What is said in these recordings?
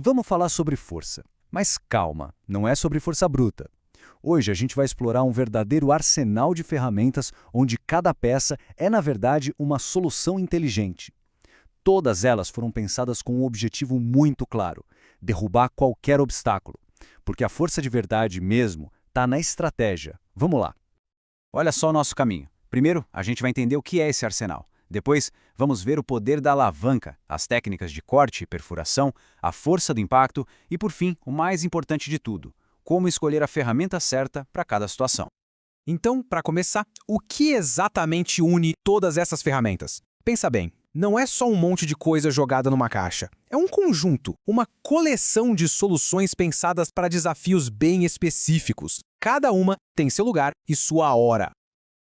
Vamos falar sobre força. Mas calma, não é sobre força bruta. Hoje a gente vai explorar um verdadeiro arsenal de ferramentas onde cada peça é, na verdade, uma solução inteligente. Todas elas foram pensadas com um objetivo muito claro: derrubar qualquer obstáculo. Porque a força de verdade mesmo está na estratégia. Vamos lá. Olha só o nosso caminho. Primeiro, a gente vai entender o que é esse arsenal. Depois, vamos ver o poder da alavanca, as técnicas de corte e perfuração, a força do impacto e, por fim, o mais importante de tudo, como escolher a ferramenta certa para cada situação. Então, para começar, o que exatamente une todas essas ferramentas? Pensa bem, não é só um monte de coisa jogada numa caixa. É um conjunto, uma coleção de soluções pensadas para desafios bem específicos. Cada uma tem seu lugar e sua hora.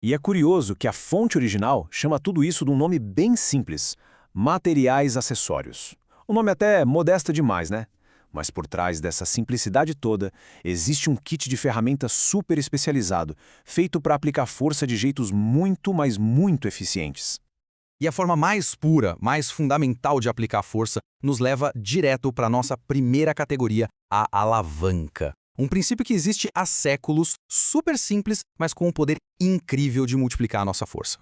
E é curioso que a fonte original chama tudo isso de um nome bem simples: materiais acessórios. Um nome até modesto demais, né? Mas por trás dessa simplicidade toda, existe um kit de ferramentas super especializado, feito para aplicar força de jeitos muito, mas muito eficientes. E a forma mais pura, mais fundamental de aplicar força nos leva direto para a nossa primeira categoria, a alavanca. Um princípio que existe há séculos, super simples, mas com um poder incrível de multiplicar a nossa força.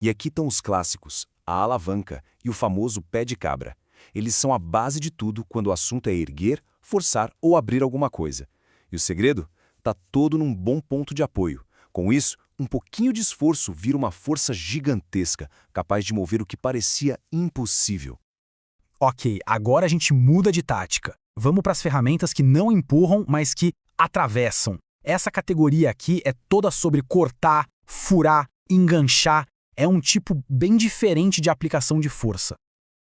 E aqui estão os clássicos, a alavanca e o famoso pé de cabra. Eles são a base de tudo quando o assunto é erguer, forçar ou abrir alguma coisa. E o segredo? Está todo num bom ponto de apoio. Com isso, um pouquinho de esforço vira uma força gigantesca, capaz de mover o que parecia impossível. Ok, agora a gente muda de tática. Vamos para as ferramentas que não empurram, mas que atravessam. Essa categoria aqui é toda sobre cortar, furar, enganchar. É um tipo bem diferente de aplicação de força.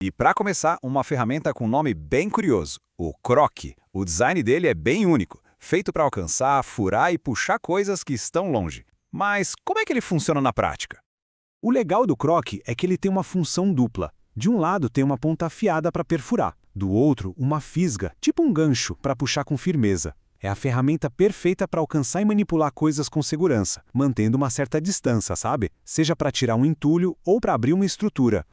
E para começar, uma ferramenta com um nome bem curioso, o croque. O design dele é bem único, feito para alcançar, furar e puxar coisas que estão longe. Mas como é que ele funciona na prática? O legal do croque é que ele tem uma função dupla. De um lado tem uma ponta afiada para perfurar, do outro uma fisga, tipo um gancho, para puxar com firmeza. É a ferramenta perfeita para alcançar e manipular coisas com segurança, mantendo uma certa distância, sabe? Seja para tirar um entulho ou para abrir uma estrutura.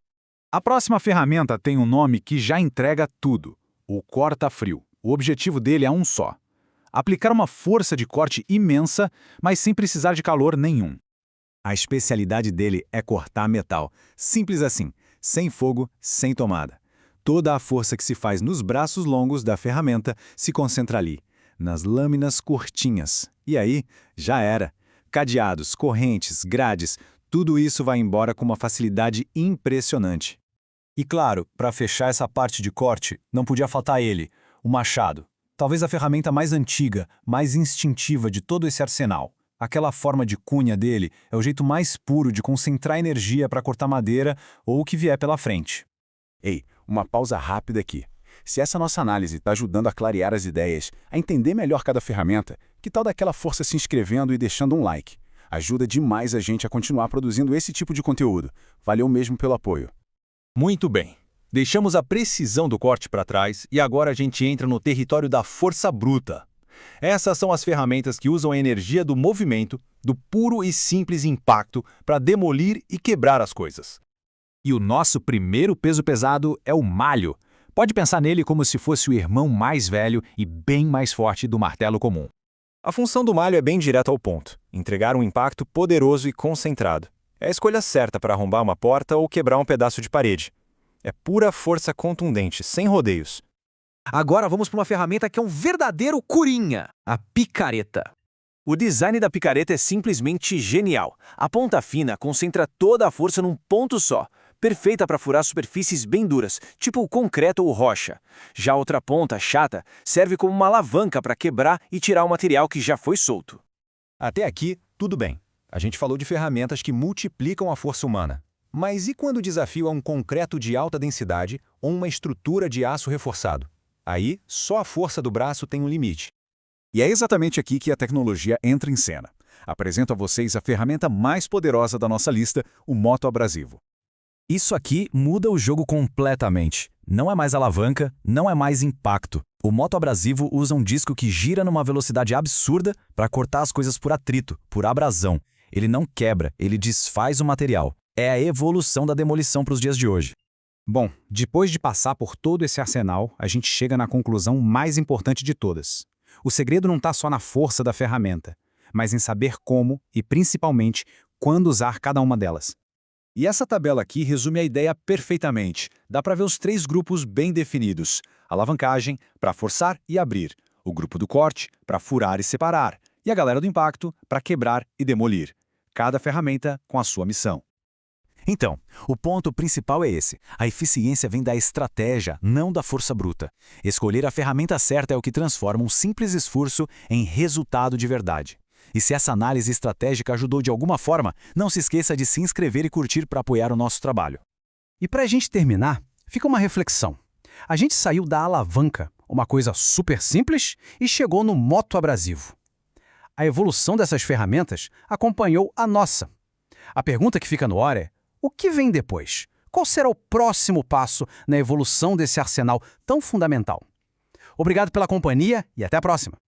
A próxima ferramenta tem um nome que já entrega tudo: o corta-frio. O objetivo dele é um só: aplicar uma força de corte imensa, mas sem precisar de calor nenhum. A especialidade dele é cortar metal. Simples assim, sem fogo, sem tomada. Toda a força que se faz nos braços longos da ferramenta se concentra ali, nas lâminas curtinhas. E aí, já era. Cadeados, correntes, grades, tudo isso vai embora com uma facilidade impressionante. E claro, para fechar essa parte de corte, não podia faltar ele, o machado. Talvez a ferramenta mais antiga, mais instintiva de todo esse arsenal. Aquela forma de cunha dele é o jeito mais puro de concentrar energia para cortar madeira ou o que vier pela frente. Ei, uma pausa rápida aqui. Se essa nossa análise está ajudando a clarear as ideias, a entender melhor cada ferramenta, que tal daquela força se inscrevendo e deixando um like? Ajuda demais a gente a continuar produzindo esse tipo de conteúdo. Valeu mesmo pelo apoio. Muito bem. Deixamos a precisão do corte para trás e agora a gente entra no território da força bruta. Essas são as ferramentas que usam a energia do movimento, do puro e simples impacto para demolir e quebrar as coisas. E o nosso primeiro peso pesado é o malho. Pode pensar nele como se fosse o irmão mais velho e bem mais forte do martelo comum. A função do malho é bem direta ao ponto: entregar um impacto poderoso e concentrado. É a escolha certa para arrombar uma porta ou quebrar um pedaço de parede. É pura força contundente, sem rodeios. Agora vamos para uma ferramenta que é um verdadeiro corinha, a picareta. O design da picareta é simplesmente genial. A ponta fina concentra toda a força num ponto só, perfeita para furar superfícies bem duras, tipo concreto ou rocha. Já a outra ponta, chata, serve como uma alavanca para quebrar e tirar o material que já foi solto. Até aqui, tudo bem. A gente falou de ferramentas que multiplicam a força humana. Mas e quando o desafio é um concreto de alta densidade ou uma estrutura de aço reforçado? Aí, só a força do braço tem um limite. E é exatamente aqui que a tecnologia entra em cena. Apresento a vocês a ferramenta mais poderosa da nossa lista, o motoabrasivo. Isso aqui muda o jogo completamente. Não é mais alavanca, não é mais impacto. O motoabrasivo usa um disco que gira numa velocidade absurda para cortar as coisas por atrito, por abrasão. Ele não quebra, ele desfaz o material. É a evolução da demolição para os dias de hoje. Bom, depois de passar por todo esse arsenal, a gente chega na conclusão mais importante de todas. O segredo não está só na força da ferramenta, mas em saber como e, principalmente, quando usar cada uma delas. E essa tabela aqui resume a ideia perfeitamente. Dá para ver os 3 grupos bem definidos. Alavancagem, para forçar e abrir. O grupo do corte, para furar e separar. E a galera do impacto, para quebrar e demolir. Cada ferramenta com a sua missão. Então, o ponto principal é esse. A eficiência vem da estratégia, não da força bruta. Escolher a ferramenta certa é o que transforma um simples esforço em resultado de verdade. E se essa análise estratégica ajudou de alguma forma, não se esqueça de se inscrever e curtir para apoiar o nosso trabalho. E para a gente terminar, fica uma reflexão. A gente saiu da alavanca, uma coisa super simples, e chegou no moto abrasivo. A evolução dessas ferramentas acompanhou a nossa. A pergunta que fica no ar é: o que vem depois? Qual será o próximo passo na evolução desse arsenal tão fundamental? Obrigado pela companhia e até a próxima!